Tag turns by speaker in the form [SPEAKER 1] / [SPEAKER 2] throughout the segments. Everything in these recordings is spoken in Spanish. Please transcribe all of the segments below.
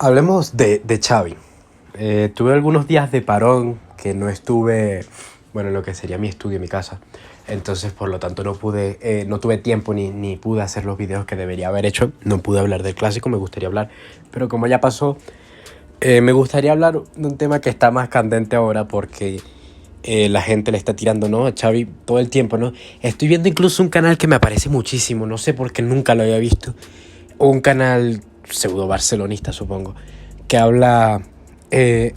[SPEAKER 1] Hablemos de Xavi. Tuve algunos días de parón que no estuve, bueno, en lo que sería mi estudio, mi casa. Entonces, por lo tanto, no tuve tiempo ni pude hacer los videos que debería haber hecho. No pude hablar del clásico, me gustaría hablar. Pero como ya pasó, me gustaría hablar de un tema que está más candente ahora porque la gente le está tirando, ¿no?, a Xavi todo el tiempo, ¿no? Estoy viendo incluso un canal que me aparece muchísimo, no sé por qué nunca lo había visto. Un canal pseudo barcelonista, supongo, que habla...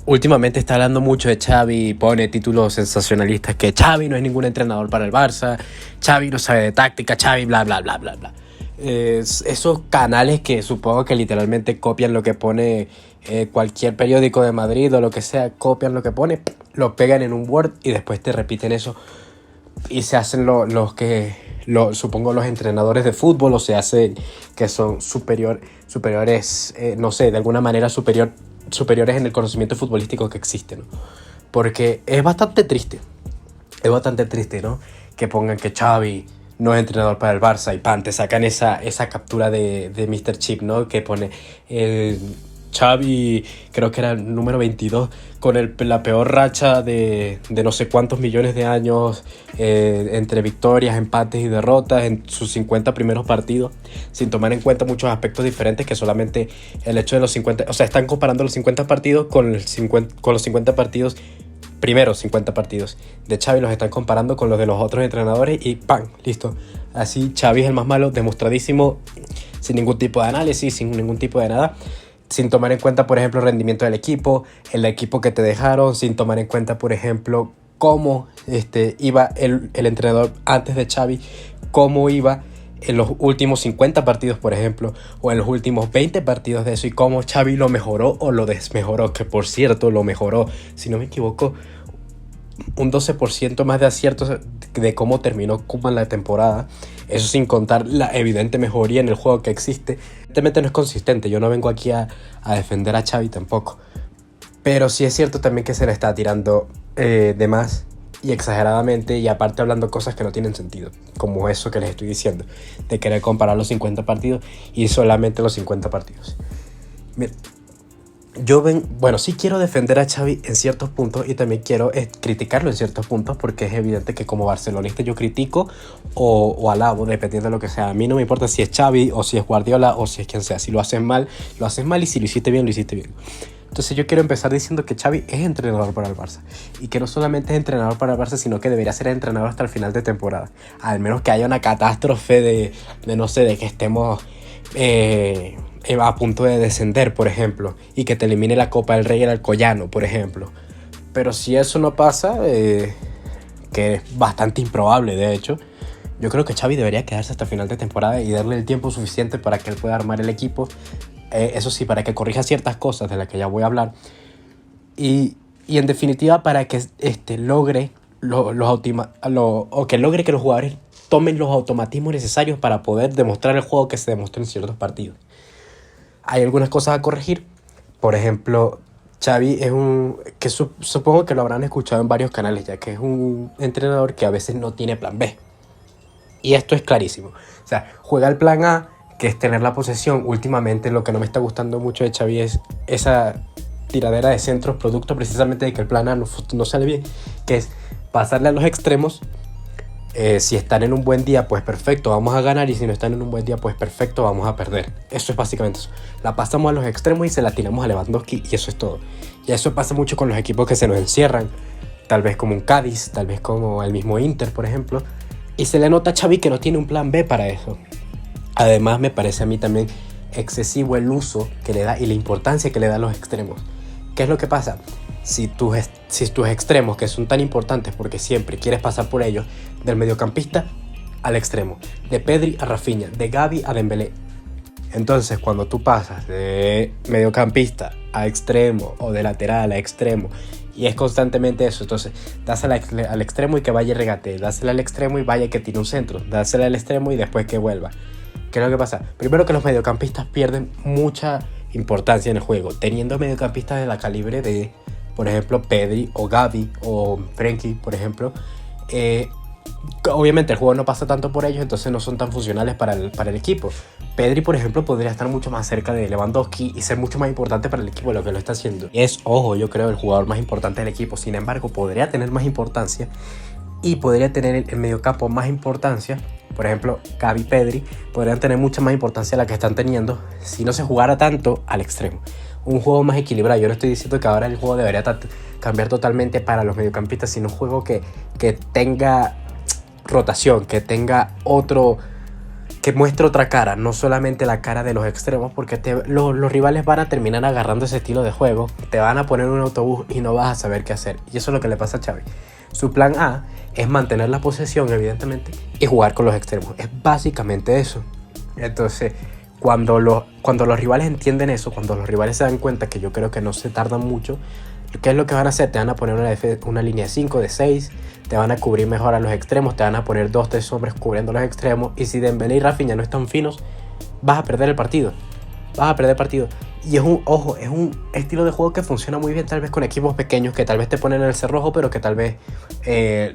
[SPEAKER 1] últimamente está hablando mucho de Xavi y pone títulos sensacionalistas que Xavi no es ningún entrenador para el Barça, Xavi no sabe de táctica, Xavi bla bla bla bla bla. Esos canales que supongo que literalmente copian lo que pone cualquier periódico de Madrid o lo que sea, copian lo que pone, lo pegan en un Word y después te repiten eso y se hacen supongo los entrenadores de fútbol, o se hacen que son superiores, no sé, de alguna manera superiores en el conocimiento futbolístico que existe, ¿no? Porque es bastante triste, ¿no?, que pongan que Xavi no es entrenador para el Barça y pan, te sacan esa captura de Mr. Chip, ¿no?, que pone Xavi, creo que era el número 22, con la peor racha de no sé cuántos millones de años, entre victorias, empates y derrotas en sus 50 primeros partidos, sin tomar en cuenta muchos aspectos diferentes, que solamente el hecho de los 50, o sea, están comparando los 50 partidos con los 50 partidos, primeros 50 partidos de Xavi, los están comparando con los de los otros entrenadores y ¡pam!, listo. Así Xavi es el más malo, demostradísimo, sin ningún tipo de análisis, sin ningún tipo de nada, sin tomar en cuenta, por ejemplo, el rendimiento del equipo, el equipo que te dejaron, sin tomar en cuenta, por ejemplo, cómo iba el entrenador antes de Xavi, cómo iba en los últimos 50 partidos, por ejemplo, o en los últimos 20 partidos de eso, y cómo Xavi lo mejoró o lo desmejoró, que por cierto lo mejoró, si no me equivoco, un 12% más de aciertos de cómo terminó Koeman la temporada. Eso sin contar la evidente mejoría en el juego que existe. Evidentemente no es consistente, yo no vengo aquí a defender a Xavi tampoco, pero sí es cierto también que se le está tirando de más y exageradamente, y aparte hablando cosas que no tienen sentido, como eso que les estoy diciendo, de querer comparar los 50 partidos y solamente los 50 partidos. Mira, sí quiero defender a Xavi en ciertos puntos y también quiero criticarlo en ciertos puntos, porque es evidente que como barcelonista yo critico o alabo, dependiendo de lo que sea. A mí no me importa si es Xavi o si es Guardiola o si es quien sea. Si lo haces mal, lo haces mal, y si lo hiciste bien, lo hiciste bien. Entonces yo quiero empezar diciendo que Xavi es entrenador para el Barça, y que no solamente es entrenador para el Barça, sino que debería ser entrenador hasta el final de temporada, al menos que haya una catástrofe de no sé, de que estemos a punto de descender, por ejemplo, y que te elimine la Copa del Rey el Alcoyano, por ejemplo. Pero si eso no pasa, que es bastante improbable de hecho, yo creo que Xavi debería quedarse hasta el final de temporada y darle el tiempo suficiente para que él pueda armar el equipo, eso sí, para que corrija ciertas cosas de las que ya voy a hablar, y en definitiva para que logre que logre que los jugadores tomen los automatismos necesarios para poder demostrar el juego que se demostró en ciertos partidos. Hay algunas cosas a corregir. Por ejemplo, Xavi es supongo que lo habrán escuchado en varios canales, ya que es un entrenador que a veces no tiene plan B. Y esto es clarísimo. O sea, juega el plan A, que es tener la posesión. Últimamente lo que no me está gustando mucho de Xavi es esa tiradera de centros, producto precisamente de que el plan A no sale bien, que es pasarle a los extremos. Si están en un buen día, pues perfecto, vamos a ganar, y si no están en un buen día, pues perfecto, vamos a perder. Eso es básicamente eso. La pasamos a los extremos y se la tiramos a Lewandowski, y eso es todo. Y eso pasa mucho con los equipos que se nos encierran, tal vez como un Cádiz, tal vez como el mismo Inter, por ejemplo, y se le nota a Xavi que no tiene un plan B para eso. Además, me parece a mí también excesivo el uso que le da y la importancia que le da a los extremos. ¿Qué es lo que pasa? Si tus extremos, que son tan importantes porque siempre quieres pasar por ellos, del mediocampista al extremo, de Pedri a Rafinha, de Gavi a Dembélé. Entonces, cuando tú pasas de mediocampista a extremo o de lateral a extremo, y es constantemente eso, entonces dásela al extremo y que vaya y regate, dásela al extremo y vaya que tire un centro, dásela al extremo y después que vuelva. ¿Qué es lo que pasa? Primero, que los mediocampistas pierden mucha importancia en el juego, teniendo mediocampistas de la calibre de, por ejemplo, Pedri o Gavi o Frenkie, por ejemplo. Obviamente el juego no pasa tanto por ellos, entonces no son tan funcionales para el equipo. Pedri, por ejemplo, podría estar mucho más cerca de Lewandowski y ser mucho más importante para el equipo de lo que lo está haciendo. Es, ojo, yo creo, el jugador más importante del equipo. Sin embargo, podría tener más importancia y podría tener el mediocampo más importancia. Por ejemplo, Gavi y Pedri podrían tener mucha más importancia de la que están teniendo si no se jugara tanto al extremo. Un juego más equilibrado. Yo no estoy diciendo que ahora el juego debería cambiar totalmente para los mediocampistas, sino un juego que tenga rotación, que tenga otro, que muestre otra cara, no solamente la cara de los extremos, porque los rivales van a terminar agarrando ese estilo de juego, te van a poner un autobús y no vas a saber qué hacer. Y eso es lo que le pasa a Xavi. Su plan A es mantener la posesión, evidentemente, y jugar con los extremos. Es básicamente eso. Entonces, cuando los rivales entienden eso, cuando los rivales se dan cuenta, que yo creo que no se tardan mucho, ¿qué es lo que van a hacer? Te van a poner una línea de 5, de 6, te van a cubrir mejor a los extremos, te van a poner 2, 3 hombres cubriendo los extremos, y si Dembélé y Rafinha no están finos, vas a perder el partido. Y es un estilo de juego que funciona muy bien tal vez con equipos pequeños que tal vez te ponen en el cerrojo, pero que tal vez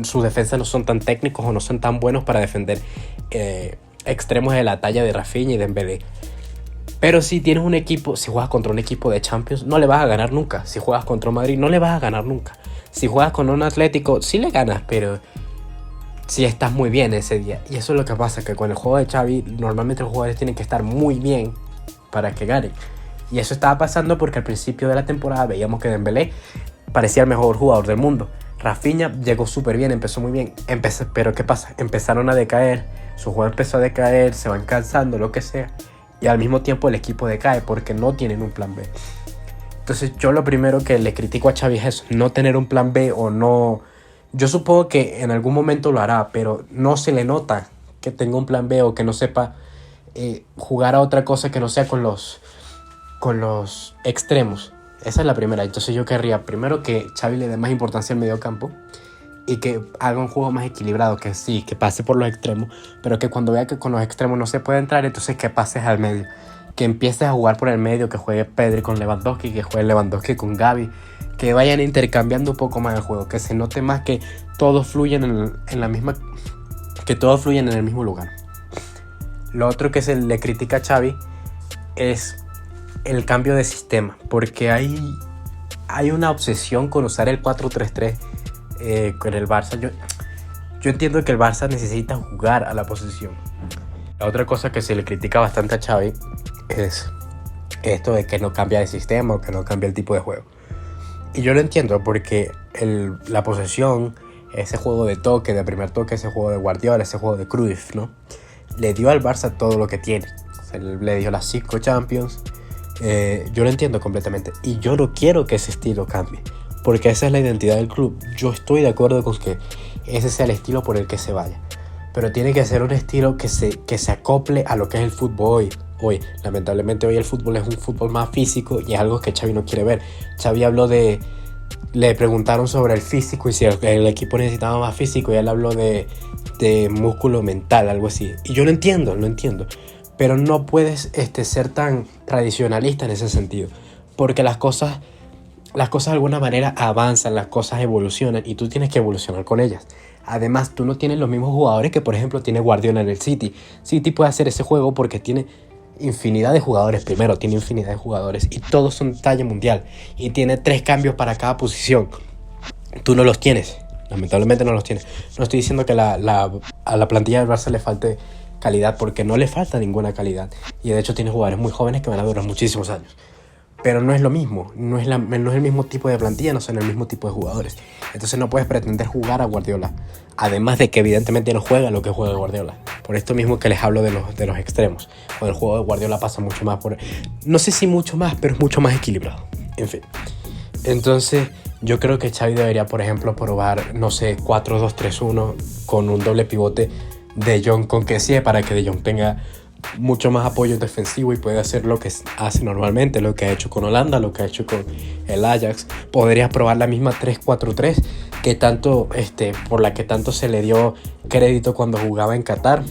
[SPEAKER 1] sus defensas no son tan técnicos o no son tan buenos para defender extremos de la talla de Rafinha y Dembélé. Pero si tienes un equipo, si juegas contra un equipo de Champions, no le vas a ganar nunca. Si juegas contra un Madrid, no le vas a ganar nunca. Si juegas con un Atlético, sí le ganas, pero si estás muy bien ese día. Y eso es lo que pasa, que con el juego de Xavi, normalmente los jugadores tienen que estar muy bien para que ganen. Y eso estaba pasando porque al principio de la temporada veíamos que Dembélé parecía el mejor jugador del mundo. Rafinha llegó súper bien, empezó muy bien. Pero ¿qué pasa? Empezaron a decaer, su juego empezó a decaer, se van cansando, lo que sea. Y al mismo tiempo el equipo decae porque no tienen un plan B. Entonces yo lo primero que le critico a Xavi es eso, no tener un plan B o no. Yo supongo que en algún momento lo hará, pero no se le nota que tenga un plan B o que no sepa jugar a otra cosa que no sea con los extremos. Esa es la primera. Entonces yo querría primero que Xavi le dé más importancia al mediocampo y que haga un juego más equilibrado, que sí, que pase por los extremos, pero que cuando vea que con los extremos no se puede entrar, entonces que pases al medio, que empieces a jugar por el medio, que juegue Pedri con Lewandowski, que juegue Lewandowski con Gavi, que vayan intercambiando un poco más el juego, que se note más que todos fluyen en la misma, que todos fluyen en el mismo lugar. Lo otro que se le critica a Xavi es el cambio de sistema, porque hay una obsesión con usar el 4-3-3 con el Barça. Yo entiendo que el Barça necesita jugar a la posesión. La otra cosa que se le critica bastante a Xavi es esto de que no cambia de sistema o que no cambia el tipo de juego. Y yo lo entiendo porque la posesión, ese juego de toque, de primer toque, ese juego de Guardiola, ese juego de Cruyff, ¿no? Le dio al Barça todo lo que tiene. O sea, le dio las 5 Champions. Yo lo entiendo completamente. Y yo no quiero que ese estilo cambie, porque esa es la identidad del club. Yo estoy de acuerdo con que ese sea el estilo por el que se vaya, pero tiene que ser un estilo que se acople a lo que es el fútbol hoy. Lamentablemente hoy el fútbol es un fútbol más físico y es algo que Xavi no quiere ver. Xavi habló le preguntaron sobre el físico y si el equipo necesitaba más físico, y él habló de músculo mental, algo así. Y yo lo entiendo, pero no puedes ser tan tradicionalista en ese sentido, porque las cosas de alguna manera avanzan, las cosas evolucionan y tú tienes que evolucionar con ellas. Además, tú no tienes los mismos jugadores que, por ejemplo, tiene Guardiola en el City. City puede hacer ese juego porque tiene infinidad de jugadores. Primero, tiene infinidad de jugadores y todos son talla mundial. Y tiene 3 cambios para cada posición. Tú no los tienes. Lamentablemente no los tienes. No estoy diciendo que a la plantilla del Barça le falte calidad, porque no le falta ninguna calidad. Y de hecho tiene jugadores muy jóvenes que van a durar muchísimos años. Pero no es lo mismo, no es el mismo tipo de plantilla, no son el mismo tipo de jugadores. Entonces no puedes pretender jugar a Guardiola. Además de que evidentemente no juega lo que juega Guardiola. Por esto mismo que les hablo de los extremos. Con el juego de Guardiola pasa mucho más por... No sé si mucho más, pero es mucho más equilibrado. En fin. Entonces yo creo que Xavi debería, por ejemplo, probar, no sé, 4-2-3-1 con un doble pivote de Jong con Kessie, para que De Jong tenga mucho más apoyo defensivo y puede hacer lo que hace normalmente, lo que ha hecho con Holanda, lo que ha hecho con el Ajax. Podrías probar la misma 3-4-3 que tanto, por la que tanto se le dio crédito cuando jugaba en Qatar.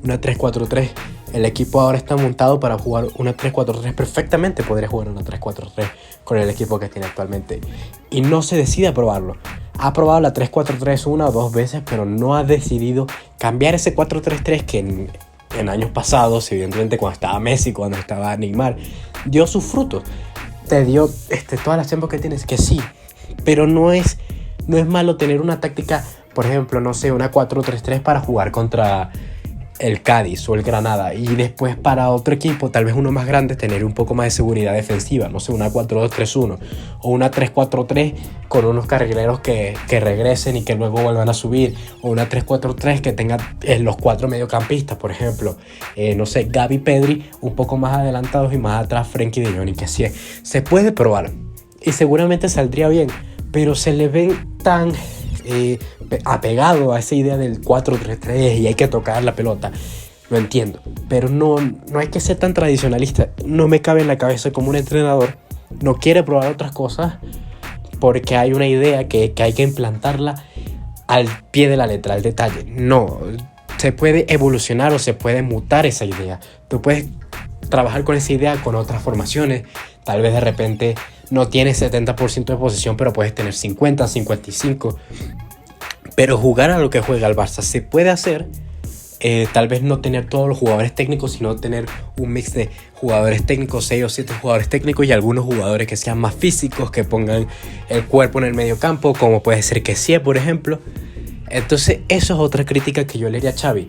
[SPEAKER 1] Una 3-4-3. El equipo ahora está montado para jugar una 3-4-3. Perfectamente podría jugar una 3-4-3 con el equipo que tiene actualmente. Y no se decide a probarlo. Ha probado la 3-4-3 una o dos veces, pero no ha decidido cambiar ese 4-3-3 que en años pasados, evidentemente cuando estaba Messi, cuando estaba Neymar, dio sus frutos. Te dio todas las tiempos que tienes, que sí, pero no es malo tener una táctica, por ejemplo, no sé, una 4-3-3 para jugar contra el Cádiz o el Granada, y después para otro equipo, tal vez uno más grande, tener un poco más de seguridad defensiva, no sé, una 4-2-3-1 o una 3-4-3 con unos carrileros que regresen y que luego vuelvan a subir, o una 3-4-3 que tenga los 4 mediocampistas, por ejemplo, no sé, Gavi, Pedri un poco más adelantados y más atrás Frenkie de Jong, y que sí, se puede probar y seguramente saldría bien, pero se le ven tan apegado a esa idea del 4-3-3 y hay que tocar la pelota. Lo entiendo, pero no hay que ser tan tradicionalista. No me cabe en la cabeza como un entrenador no quiere probar otras cosas porque hay una idea que hay que implantarla al pie de la letra, al detalle. No, se puede evolucionar o se puede mutar esa idea. Tú puedes trabajar con esa idea con otras formaciones. Tal vez de repente no tienes 70% de posesión, pero puedes tener 50, 55. Pero jugar a lo que juega el Barça se puede hacer. Tal vez no tener todos los jugadores técnicos, sino tener un mix de jugadores técnicos, 6 o 7 jugadores técnicos y algunos jugadores que sean más físicos, que pongan el cuerpo en el medio campo, como puede ser Kessie, por ejemplo. Entonces eso es otra crítica que yo le haría a Xavi.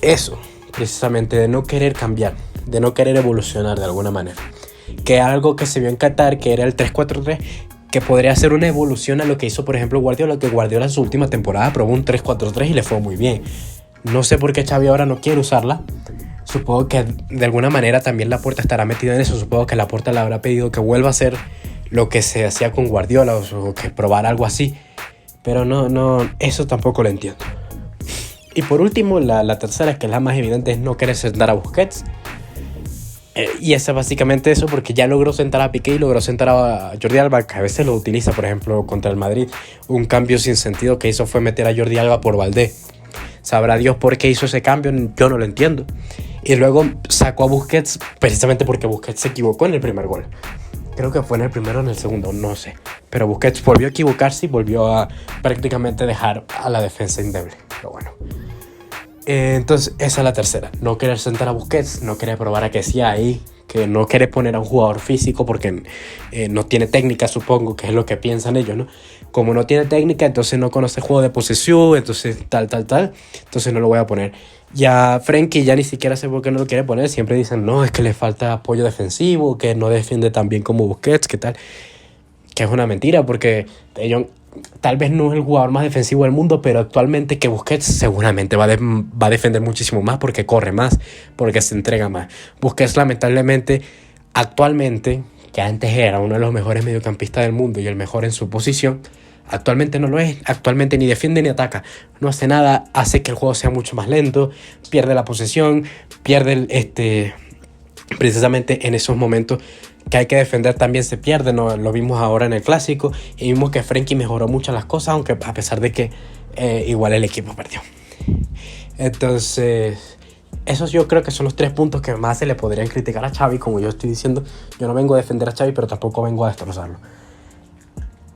[SPEAKER 1] Eso, precisamente, de no querer cambiar, de no querer evolucionar de alguna manera. Que algo que se vio en Qatar, que era el 3-4-3, que podría ser una evolución a lo que hizo, por ejemplo, Guardiola, que Guardiola en su última temporada probó un 3-4-3 y le fue muy bien. No sé por qué Xavi ahora no quiere usarla. Supongo que de alguna manera también Laporta estará metido en eso. Supongo que Laporta le habrá pedido que vuelva a hacer lo que se hacía con Guardiola, o que probar algo así. Pero no, eso tampoco lo entiendo. Y por último, la tercera, que es la más evidente, es no querer sentar a Busquets. Y esa es básicamente eso, porque ya logró sentar a Piqué y logró sentar a Jordi Alba, que a veces lo utiliza, por ejemplo, contra el Madrid. Un cambio sin sentido que hizo fue meter a Jordi Alba por Valdé. Sabrá Dios por qué hizo ese cambio, yo no lo entiendo. Y luego sacó a Busquets precisamente porque Busquets se equivocó en el primer gol. Creo que fue en el primero o en el segundo, no sé. Pero Busquets volvió a equivocarse y volvió a prácticamente dejar a la defensa endeble. Pero bueno. Entonces esa es la tercera. No querer sentar a Busquets, no querer probar a Kessie ahí, que no quiere poner a un jugador físico porque no tiene técnica, supongo que es lo que piensan ellos, ¿no? Como no tiene técnica, entonces no conoce juego de posesión, entonces tal, entonces no lo voy a poner. Ya Frenkie ya ni siquiera sé por qué no lo quiere poner, siempre dicen, no, es que le falta apoyo defensivo, que no defiende tan bien como Busquets, que tal, que es una mentira, porque ellos tal vez no es el jugador más defensivo del mundo, pero actualmente que Busquets seguramente va a defender muchísimo más porque corre más, porque se entrega más. Busquets lamentablemente, actualmente, que antes era uno de los mejores mediocampistas del mundo y el mejor en su posición, actualmente no lo es. Actualmente ni defiende ni ataca, no hace nada, hace que el juego sea mucho más lento, pierde la posesión, pierde precisamente en esos momentos que hay que defender también se pierde, ¿no? Lo vimos ahora en el Clásico y vimos que Frenkie mejoró mucho las cosas, aunque a pesar de que igual el equipo perdió. Entonces esos yo creo que son los 3 puntos que más se le podrían criticar a Xavi. Como yo estoy diciendo, yo no vengo a defender a Xavi, pero tampoco vengo a destrozarlo.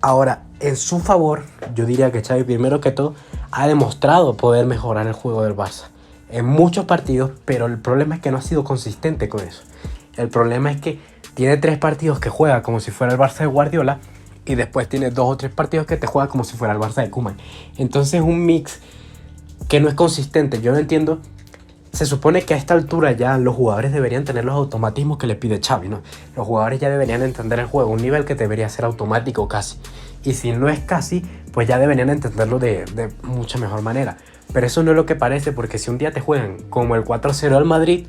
[SPEAKER 1] Ahora, en su favor, yo diría que Xavi, primero que todo, ha demostrado poder mejorar el juego del Barça en muchos partidos, pero el problema es que no ha sido consistente con eso. El problema es que tiene 3 partidos que juega como si fuera el Barça de Guardiola y después tiene 2 o 3 partidos que te juega como si fuera el Barça de Koeman. Entonces es un mix que no es consistente. Yo no entiendo. Se supone que a esta altura ya los jugadores deberían tener los automatismos que le pide Xavi, ¿no? Los jugadores ya deberían entender el juego, un nivel que debería ser automático casi. Y si no es casi, pues ya deberían entenderlo de mucha mejor manera. Pero eso no es lo que parece, porque si un día te juegan como el 4-0 al Madrid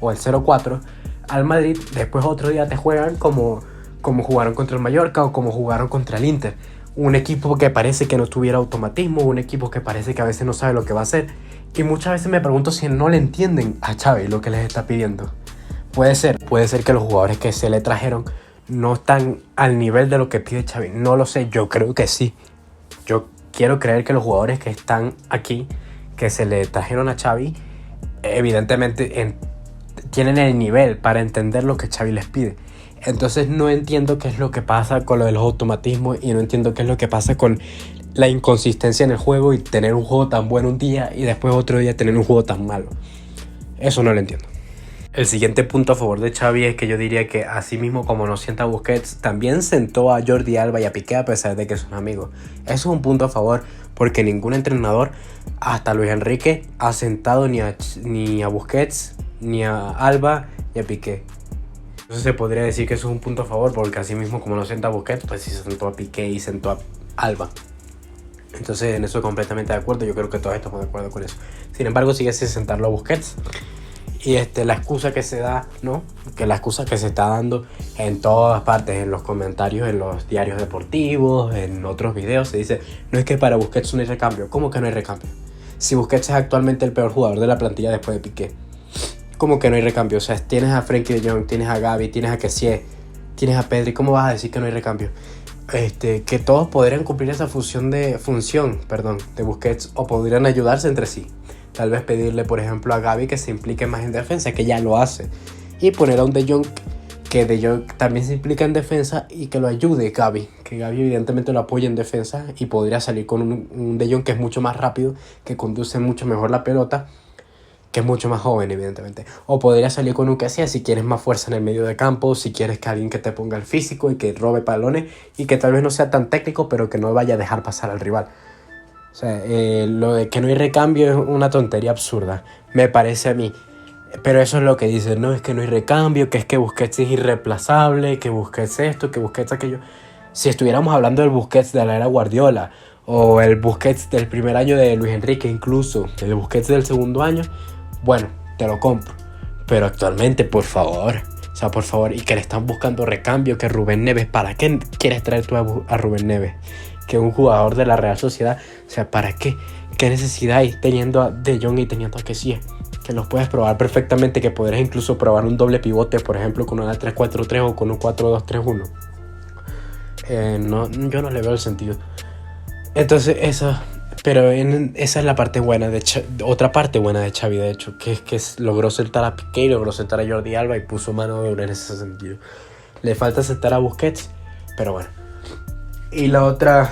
[SPEAKER 1] o el 0-4 al Madrid, después otro día te juegan como jugaron contra el Mallorca o como jugaron contra el Inter. Un equipo que parece que no tuviera automatismo, un equipo que parece que a veces no sabe lo que va a hacer. Y muchas veces me pregunto si no le entienden a Xavi lo que les está pidiendo. Puede ser que los jugadores que se le trajeron no están al nivel de lo que pide Xavi. No lo sé, yo creo que sí. Yo quiero creer que los jugadores que están aquí, que se le trajeron a Xavi, evidentemente tienen el nivel para entender lo que Xavi les pide. Entonces no entiendo qué es lo que pasa con lo de los automatismos y no entiendo qué es lo que pasa con la inconsistencia en el juego y tener un juego tan bueno un día y después otro día tener un juego tan malo. Eso no lo entiendo. El siguiente punto a favor de Xavi es que yo diría que así mismo como no sienta a Busquets, también sentó a Jordi Alba y a Piqué a pesar de que son amigos. Eso es un punto a favor porque ningún entrenador, hasta Luis Enrique, ha sentado ni a Busquets, ni a Alba, ni a Piqué. Entonces se podría decir que eso es un punto a favor porque así mismo como no sienta a Busquets, pues sí se sentó a Piqué y sentó a Alba. Entonces en eso completamente de acuerdo, yo creo que todos estamos de acuerdo con eso. Sin embargo sigue sin sentarlo a Busquets. Y la excusa que se da, ¿no? Que la excusa que se está dando en todas partes, en los comentarios, en los diarios deportivos, en otros videos, se dice, no es que para Busquets no hay recambio. ¿Cómo que no hay recambio? Si Busquets es actualmente el peor jugador de la plantilla después de Piqué. ¿Cómo que no hay recambio? O sea, tienes a Frenkie de Jong, tienes a Gavi, tienes a Kessie, tienes a Pedri. ¿Cómo vas a decir que no hay recambio? Que todos podrían cumplir esa función de Busquets o podrían ayudarse entre sí. Tal vez pedirle, por ejemplo, a Gavi que se implique más en defensa, que ya lo hace. Y poner a un De Jong, que De Jong también se implica en defensa y que lo ayude Gavi. Que Gavi evidentemente lo apoye en defensa y podría salir con un De Jong que es mucho más rápido, que conduce mucho mejor la pelota, que es mucho más joven evidentemente. O podría salir con un Kessie si quieres más fuerza en el medio de campo, si quieres que alguien que te ponga el físico y que robe balones y que tal vez no sea tan técnico, pero que no vaya a dejar pasar al rival. O sea, lo de que no hay recambio es una tontería absurda, me parece a mí. Pero eso es lo que dicen, no, es que no hay recambio, que es que Busquets es irreemplazable, que Busquets esto, que Busquets aquello. Si estuviéramos hablando del Busquets de la era Guardiola, o el Busquets del primer año de Luis Enrique incluso, el Busquets del segundo año, bueno, te lo compro. Pero actualmente, por favor, o sea, por favor, y que le están buscando recambio, que Rubén Neves, ¿para qué quieres traer tú a Rubén Neves? Que un jugador de la Real Sociedad, o sea, ¿para qué? ¿Qué necesidad hay teniendo a De Jong y teniendo a Kessie? Que los puedes probar perfectamente, que podrías incluso probar un doble pivote, por ejemplo, con una 3-4-3 o con un 4-2-3-1. No, yo no le veo el sentido. Entonces, esa es la parte buena otra parte buena de Xavi, de hecho, que es que logró sentar a Piqué y logró sentar a Jordi Alba y puso mano de obra en ese sentido. Le falta sentar a Busquets, pero bueno. Y la otra